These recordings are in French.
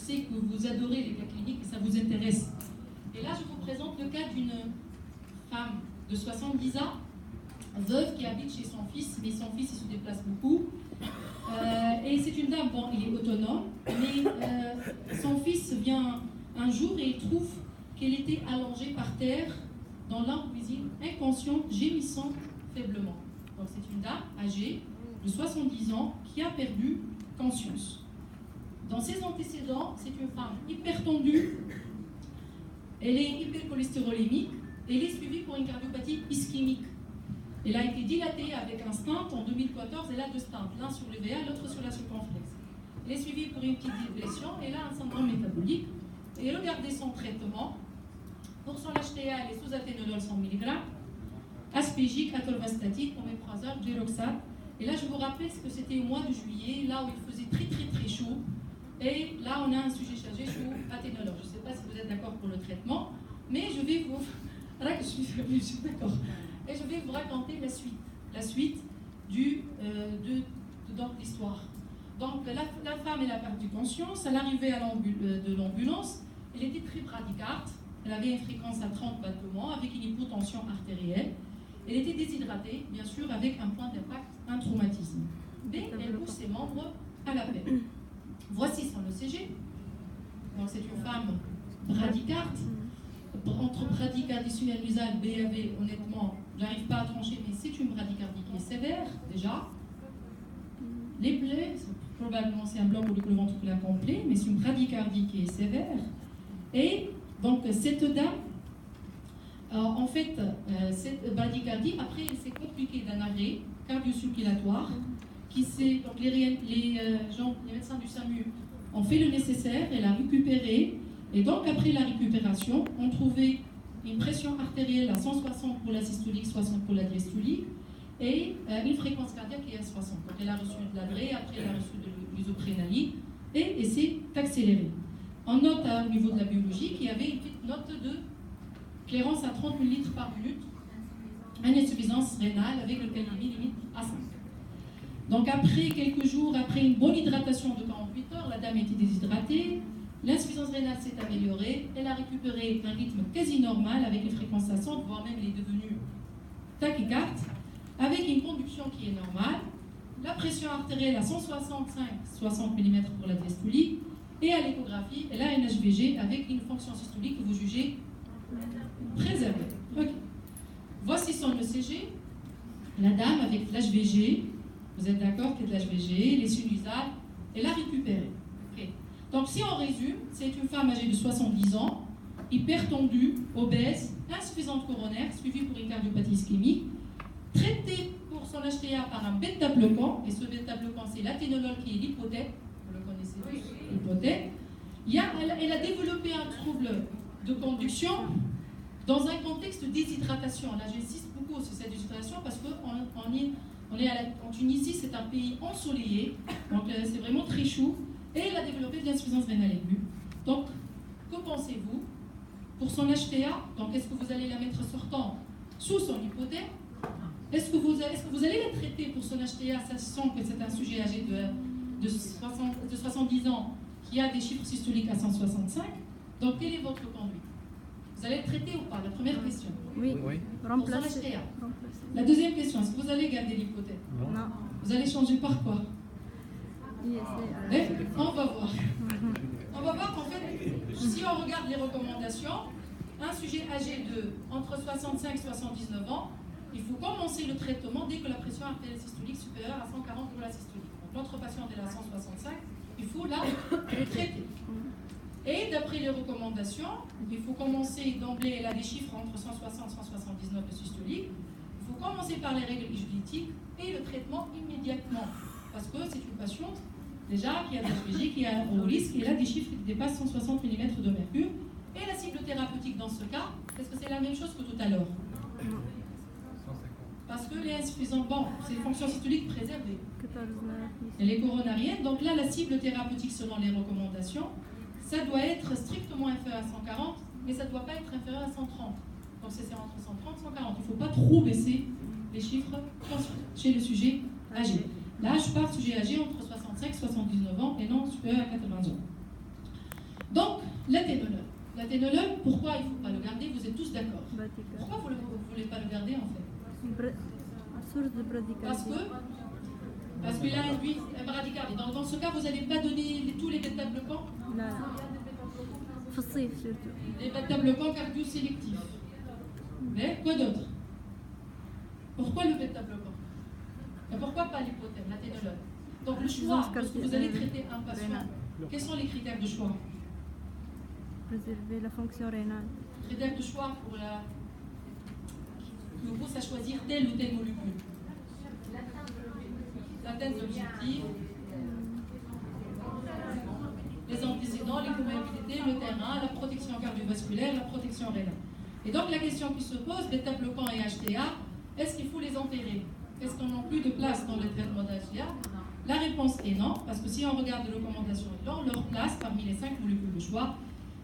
sais que vous adorez les cas cliniques et ça vous intéresse. Et là, je vous présente le cas d'une femme de 70 ans, veuve qui habite chez son fils, mais son fils il se déplace beaucoup. Et c'est une dame, bon, il est autonome, mais son fils vient un jour et il trouve qu'elle était allongée par terre dans la cuisine, inconsciente, gémissant faiblement. Donc c'est une dame âgée de 70 ans qui a perdu conscience. Dans ses antécédents, c'est une femme hypertendue, elle est hypercholestérolémique, elle est suivie pour une cardiopathie ischémique. Elle a été dilatée avec un stent en 2014, elle a deux stents, l'un sur le VA, l'autre sur la circonflexe. Elle est suivie pour une petite dépression, elle a un syndrome métabolique, et elle a gardé son traitement. Pour son HTA, elle est sous athénolol 100 mg, aspégique, atorvastatique, oméprazole, diroxate. Et là, je vous rappelle que c'était au mois de juillet, là où il faisait très chaud. Et là, on a un sujet chargé sous athénolol. Je ne sais pas si vous êtes d'accord pour le traitement, mais je vais vous... Là, je suis d'accord. Et je vais vous raconter la suite de l'histoire. Donc, la femme, elle a perdu conscience. À l'arrivée de l'ambulance, elle était très bradycarde. Elle avait une fréquence à 30 battements avec une hypotension artérielle. Elle était déshydratée, bien sûr, avec un point d'impact, un traumatisme. Mais elle pousse ses membres à l'appel. Voici son ECG. Donc, c'est une femme bradycarde. Entre bradycardie nasale, BAV, honnêtement, j'arrive pas à trancher, mais c'est une bradycardie qui est sévère, déjà. Les plaies, probablement c'est un bloc ou le ventriculaire complet, mais c'est une bradycardie qui est sévère. Et donc, cette dame, en fait, cette bradycardie, après, elle s'est compliquée d'un arrêt cardio-circulatoire, donc les médecins du SAMU ont fait le nécessaire, elle a récupéré. Et donc, après la récupération, on trouvait une pression artérielle à 160 pour la systolique, 60 pour la diastolique, et une fréquence cardiaque qui est à 60. Donc, elle a reçu de l'adré, après elle a reçu de l'isoprénaline, et elle s'est accélérée. On note au niveau de la biologie qu'il y avait une petite note de clairance à 30 ml par minute, une insuffisance rénale avec le calémie limite à 5. Donc, après quelques jours, après une bonne hydratation de 48 heures, la dame était déshydratée. L'insuffisance rénale s'est améliorée, elle a récupéré un rythme quasi normal avec une fréquence à 100, voire même elle est devenue tachycarde, avec une conduction qui est normale, la pression artérielle à 165-60 mm pour la diastolique, et à l'échographie, elle a une HVG avec une fonction systolique que vous jugez préservée. Okay. Voici son ECG, la dame avec l'HVG, vous êtes d'accord qu'il y a de l'HVG, les sinusales, elle a récupéré. Okay. Donc, si on résume, c'est une femme âgée de 70 ans, hypertendue, obèse, insuffisante coronaire, suivie pour une cardiopathie ischémique, traitée pour son HTA par un bêta-bloquant, et ce bêta-bloquant, c'est l'athénolol qui est l'hypothèque, vous le connaissez tous, l'hypothèque. Elle a développé un trouble de conduction dans un contexte de déshydratation. Là, j'insiste beaucoup sur cette déshydratation parce qu'on est en Tunisie, c'est un pays ensoleillé, donc c'est vraiment très chaud. Et elle a développé de l'insuffisance rénale aiguë. Donc, que pensez-vous pour son HTA? Donc, est-ce que vous allez la mettre sortant sous son hypothèque? Est-ce que vous allez la traiter pour son HTA, sachant que c'est un sujet âgé de 70 ans qui a des chiffres systoliques à 165? Donc, quelle est votre conduite? Vous allez le traiter ou pas? La première question. Oui. Pour son HTA. La deuxième question, est-ce que vous allez garder l'hypothèque? Non. Vous allez changer par quoi? On va voir. On va voir qu'en fait, si on regarde les recommandations, un sujet âgé de entre 65 et 79 ans, il faut commencer le traitement dès que la pression artérielle systolique supérieure à 140 pour la systolique. Donc notre patiente est à 165, il faut là le traiter. Et d'après les recommandations, il faut commencer d'emblée, elle a des chiffres entre 160 et 179 de systolique, il faut commencer par les règles hygiéniques et le traitement immédiatement. Parce que c'est une patiente déjà qui a des HPG, qui a un haut risque, et là des chiffres qui dépassent 160 mm de mercure. Et la cible thérapeutique dans ce cas, est-ce que c'est la même chose que tout à l'heure? Parce que les insuffisants, bon, c'est une fonction systolique préservée. Elle est coronarienne, donc là la cible thérapeutique selon les recommandations, ça doit être strictement inférieur à 140, mais ça ne doit pas être inférieur à 130. Donc c'est entre 130 et 140. Il ne faut pas trop baisser les chiffres chez le sujet âgé. Là, je parle sujet âgé entre 65 et 79 ans et non supérieur à 80 ans. L'athénolol. L'athénolol, pourquoi il ne faut pas le garder? Vous êtes tous d'accord. Pourquoi vous ne voulez pas le garder en fait? Parce qu'il a induit un bradycardie. Dans ce cas, vous n'allez pas donner tous les bêta-bloquants? Non. Les bêta-bloquants cardio-sélectifs. Mais quoi d'autre? Pourquoi le bêta-bloquant? Et pourquoi pas l'hypothèse, l'athénolol? Donc le choix, lorsque vous allez traiter un patient, quels sont les critères de choix? Préserver la fonction rénale. Critères de choix pour qui vous pousse à choisir telle ou telle molécule. L'atteinte d'objectifs, les antécédents, les comorbidités, le terrain, la protection cardiovasculaire, la protection rénale. Et donc la question qui se pose, bêta-bloquants et HTA, est-ce qu'il faut les enterrer? Est-ce qu'on n'a plus de place dans le traitement d'HTA? La réponse est non, parce que si on regarde les recommandations, ils ont leur place parmi les 5 molécules de choix.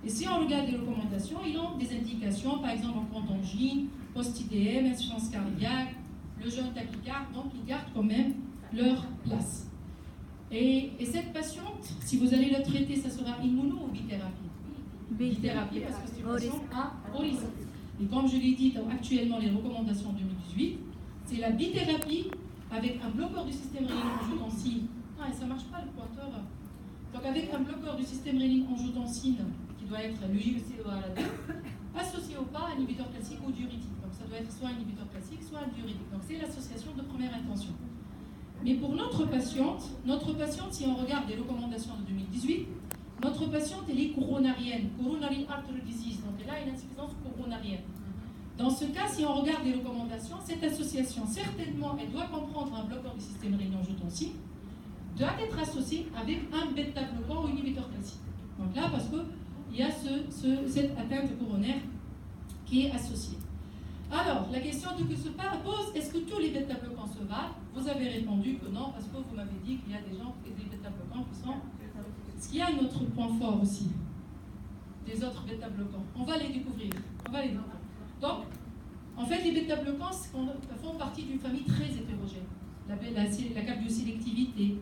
Et si on regarde les recommandations, ils ont des indications, par exemple en contangine, post-IDM, insuffisance cardiaque, le jeune tachycarde, donc ils gardent quand même leur place. Et cette patiente, si vous allez la traiter, ça sera immuno ou bithérapie? Bithérapie, parce que c'est une patient à haut risque. Et comme je l'ai dit, actuellement, les recommandations 2018, c'est la bithérapie avec un bloqueur du système rénine-angiotensine. Ah, et ça ne marche pas le pointeur. Donc avec un bloqueur du système rénine-angiotensine, qui doit être l'UGCEA2, associé ou pas à un inhibiteur classique ou diurétique. Donc ça doit être soit un inhibiteur classique, soit un diurétique. Donc c'est l'association de première intention. Mais pour notre patiente, si on regarde les recommandations de 2018, notre patiente, elle est coronarienne, coronary artery disease, donc elle a une insuffisance coronarienne. Dans ce cas, si on regarde les recommandations, cette association, certainement, elle doit comprendre un bloqueur du système rénine-angiotensine, doit être associée avec un bêta-bloquant ou inhibiteur classique. Donc là, parce qu'il y a cette atteinte coronaire qui est associée. Alors, la question que se pose, est-ce que tous les bêta-bloquants se valent? Vous avez répondu que non, parce que vous m'avez dit qu'il y a des gens et des bêta-bloquants qui sont... Est-ce qu'il y a un autre point fort aussi des autres bêta-bloquants? On va les découvrir. Donc, en fait, les bêta-bloquants font partie d'une famille très hétérogène. La cardiosélectivité.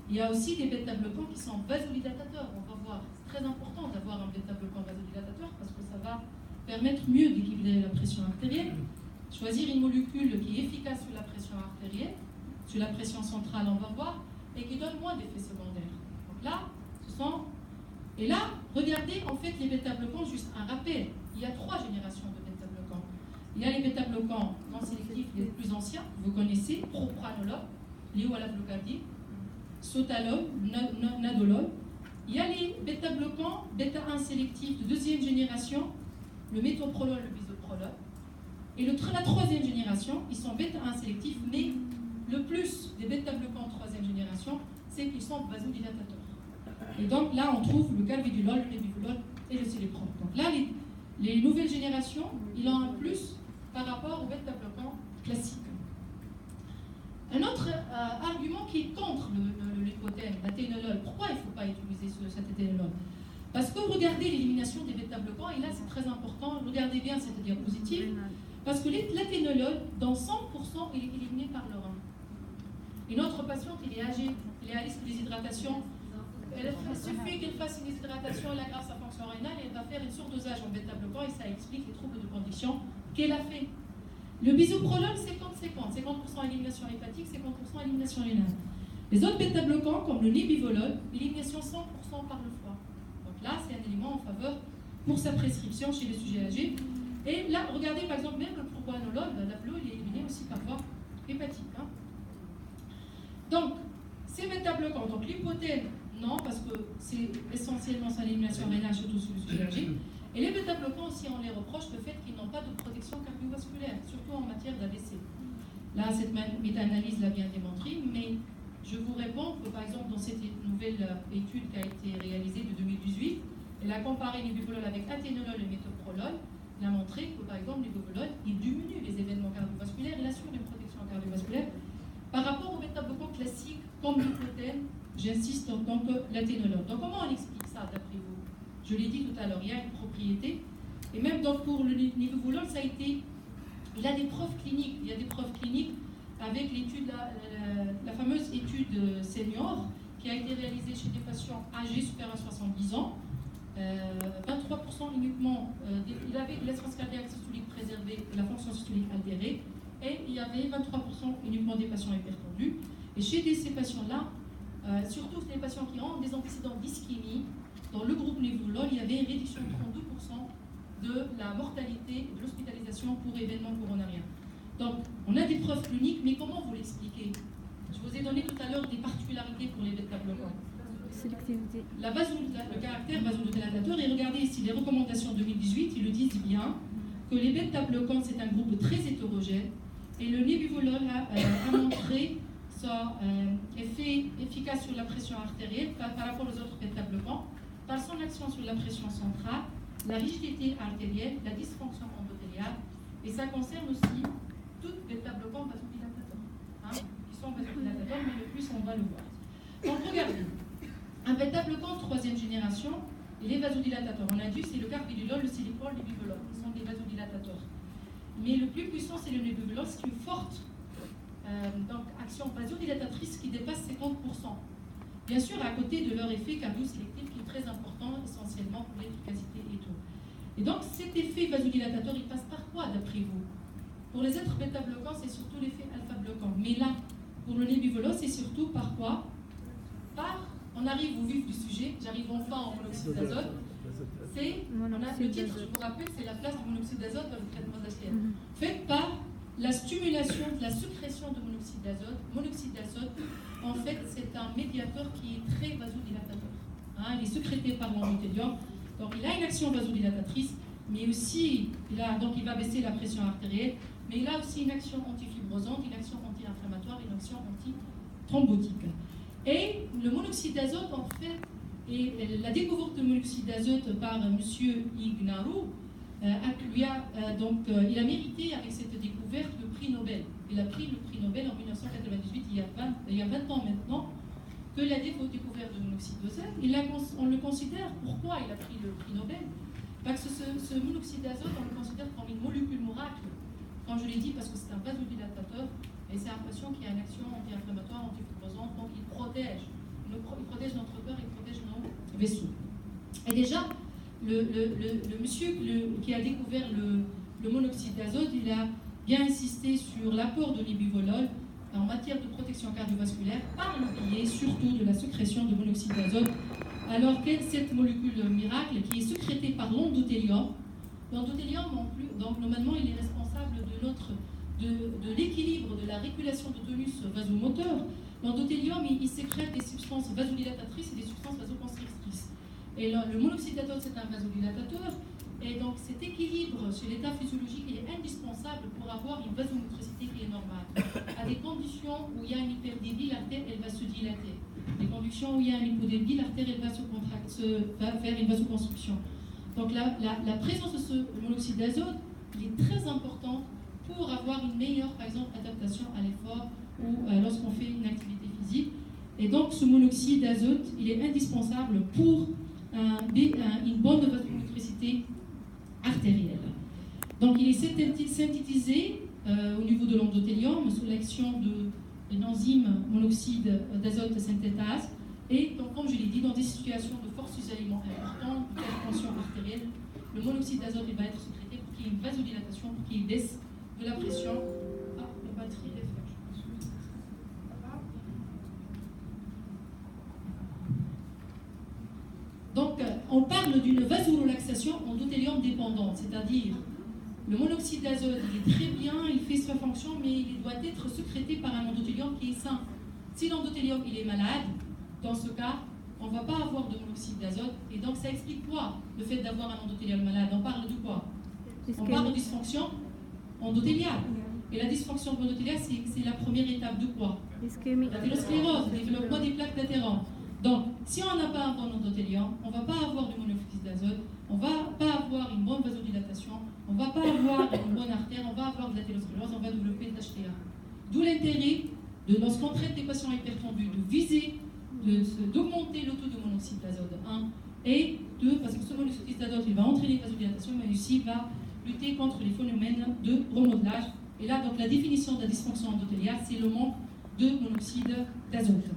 Il y a aussi des bêta-bloquants qui sont vasodilatateurs. On va voir. C'est très important d'avoir un bêta-bloquant vasodilatateur parce que ça va permettre mieux d'équilibrer la pression artérielle. Choisir une molécule qui est efficace sur la pression artérielle, sur la pression centrale, on va voir, et qui donne moins d'effets secondaires. Donc là, Et là, regardez en fait les bêta-bloquants, juste un rappel. Il y a 3 générations de bêta-bloquants. Il y a les bêta-bloquants non sélectifs les plus anciens, vous connaissez, propranolol, léo-alaflocardique, sotalol, nadolol. Il y a les bêta-bloquants, bêta-1 sélectifs de 2e génération, le métoprolol, le bisoprolol. Et la 3e génération, ils sont bêta-1 sélectifs, mais le plus des bêta-bloquants 3e génération, c'est qu'ils sont vasodilatateurs. Et donc là, on trouve le calvidulol, le lébivolol et le céléprol. Donc là, les nouvelles générations, ils ont un plus par rapport aux bêta-bloquants classiques. Un autre argument qui est contre l'hypothèse, l'athénolol. Pourquoi il ne faut pas utiliser cet athénolol? Parce que regardez l'élimination des bêta-bloquants, et là c'est très important, regardez bien cette diapositive, parce que l'athénolol, dans 100%, il est éliminé par le rein. Et notre patiente, il est âgé, il est à risque de déshydratation. Il suffit qu'elle fasse une déshydratation, elle aggrave sa fonction rénale, et elle va faire une surdosage en bêta-bloquant, et ça explique les troubles de condition qu'elle a fait. Le bisoprolol, 50-50, 50% élimination hépatique, 50% élimination rénale. Les autres bêta-bloquants, comme le nébivolol, élimination 100% par le foie. Donc là, c'est un élément en faveur pour sa prescription chez les sujets âgés. Et là, regardez par exemple, même le propranolol, la bleu, il est éliminé aussi par voie hépatique. Hein. Donc, ces bêta-bloquants, donc l'hypothèse, non, parce que c'est essentiellement sa élimination rénale, surtout sur le sujet âgé. Et les bêta-bloquants aussi, on les reproche le fait qu'ils n'ont pas de protection cardiovasculaire, surtout en matière d'AVC. Là, cette méta-analyse l'a bien démontré, mais je vous réponds que, par exemple, dans cette nouvelle étude qui a été réalisée de 2018, elle a comparé l'hébivolol avec athénolol et métoprolol. Elle a montré que, par exemple, l'hébivolol, il diminue les événements cardiovasculaires, il assure une protection cardiovasculaire par rapport aux bêta-bloquants classiques, comme l'hypothèse, j'insiste, en tant que l'athénolol. Donc, comment on explique ça, d'après vous? Je l'ai dit tout à l'heure, il y a une propriété. Et même donc pour le nébivolol, ça a été... Il a des preuves cliniques. Il y a des preuves cliniques avec l'étude, la fameuse étude senior qui a été réalisée chez des patients âgés supérieurs à 70 ans. 23% uniquement, il avait l'espace cardiaque systolique préservé, la fonction systolique altérée, et il y avait 23% uniquement des patients hypertendus. Et chez ces patients-là, surtout les patients qui ont des antécédents d'ischémie, dans le groupe Nébulool, il y avait une réduction de 32% de la mortalité, de l'hospitalisation pour événements coronariens. Donc, on a des preuves cliniques, mais comment vous l'expliquez? Je vous ai donné tout à l'heure des particularités pour les bêta-bloquants. Sélectivité. Le caractère vasodilatateur, et regardez ici les recommandations 2018, ils le disent bien, que les bêta-bloquants, c'est un groupe très hétérogène, et le Nebuvolol a montré son effet efficace sur la pression artérielle par rapport aux autres bêta-bloquants, par son action sur la pression centrale, la rigidité artérielle, la dysfonction endothéliale, et ça concerne aussi toutes bêta-bloquants vasodilatateurs, qui sont vasodilatateurs, mais le plus on va le voir. Donc regardez. Un bêta-bloquant troisième génération, il est vasodilatateurs. On a dit c'est le carvedilol, le ciliprol, le nebuvolol. Ce sont des vasodilatateurs. Mais le plus puissant, c'est le nebuvolol, c'est une forte action vasodilatatrice qui dépasse 50%. Bien sûr, à côté de leur effet cardiosélectif qui est très important, essentiellement pour l'efficacité et tout. Et donc, cet effet vasodilatateur, il passe par quoi, d'après vous? Pour les êtres bêta-bloquants, c'est surtout l'effet alpha-bloquant. Mais là, pour le nebuvolol, c'est surtout par quoi? On arrive au vif du sujet, j'arrive enfin au monoxyde d'azote. Le titre, je vous rappelle, c'est la place du monoxyde d'azote dans le traitement d'HTN. Fait par la stimulation de la sécrétion de monoxyde d'azote. Monoxyde d'azote, en fait, c'est un médiateur qui est très vasodilatateur. Il est sécrété par l'endothélium. Donc, il a une action vasodilatatrice, mais aussi, il va baisser la pression artérielle, mais il a aussi une action antifibrosante, une action anti-inflammatoire, une action anti-thrombotique. Et le monoxyde d'azote, en fait, et la découverte du monoxyde d'azote par M. Ignaru, il a mérité avec cette découverte le prix Nobel. Il a pris le prix Nobel en 1998, il y a 20 ans maintenant, que la découverte du monoxyde d'azote. On le considère, pourquoi il a pris le prix Nobel? Parce que ce monoxyde d'azote, on le considère comme une molécule miracle. Quand je l'ai dit, parce que c'est un vasodilatateur, et c'est un patient qui a une action anti-inflammatoire, antifibrosante, donc il protège notre cœur, il protège nos vaisseaux. Et déjà, le monsieur qui a découvert le monoxyde d'azote, il a bien insisté sur l'apport de nebuvolol en matière de protection cardiovasculaire par le biais surtout de la sécrétion de monoxyde d'azote, alors que cette molécule miracle qui est sécrétée par l'endothélium. L'endothélium, donc normalement, il est responsable de l'équilibre de la régulation de tonus vasomoteur. L'endothélium, il sécrète des substances vasodilatatrices et des substances vasoconstrictrices. Et le monoxyde d'azote, c'est un vasodilatateur. Et donc cet équilibre chez l'état physiologique est indispensable pour avoir une vasomotricité qui est normale. À des conditions où il y a une hyperdébile, l'artère, elle va se dilater. Des conditions où il y a un hypodébile, l'artère, elle va faire une vasoconstriction. Donc la présence de ce monoxyde d'azote, il est très important pour avoir une meilleure, par exemple, adaptation à l'effort ou lorsqu'on fait une activité physique. Et donc, ce monoxyde d'azote, il est indispensable pour une bonne vasomotricité artérielle. Donc, il est synthétisé au niveau de l'endothélium sous l'action d'une enzyme monoxyde d'azote synthétase. Et donc, comme je l'ai dit, dans des situations de force isolement importante, de tension artérielle, le monoxyde d'azote va être sécrété pour qu'il y ait une vasodilatation, pour qu'il baisse de la pression. La batterie est faite, je pense. Donc, on parle d'une vasorelaxation endothélium dépendante, c'est-à-dire le monoxyde d'azote, il est très bien, il fait sa fonction, mais il doit être sécrété par un endothélium qui est sain. Si l'endothélium il est malade, dans ce cas, on ne va pas avoir de monoxyde d'azote, et donc ça explique quoi, le fait d'avoir un endothélium malade? On parle de quoi? On parle de dysfonction endothéliale. Et la dysfonction endothéliale, c'est la première étape de quoi? L'athérosclérose, le développement des plaques d'athérome. Donc, si on n'a pas un bon endothélium, on ne va pas avoir de monoxyde d'azote, on ne va pas avoir une bonne vasodilatation, on ne va pas avoir une bonne artère, on va avoir de l'athérosclérose, on va développer de l'HTA. D'où l'intérêt, lorsqu'on traite des patients hypertendus, de viser, d'augmenter le taux de monoxyde d'azote. Et parce que ce monoxyde d'azote, il va entraîner une vasodilatation, mais aussi il va lutter contre les phénomènes de remodelage. Et là, donc, la définition de la dysfonction endothéliale, c'est le manque de monoxyde d'azote.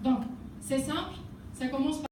Donc, c'est simple, ça commence par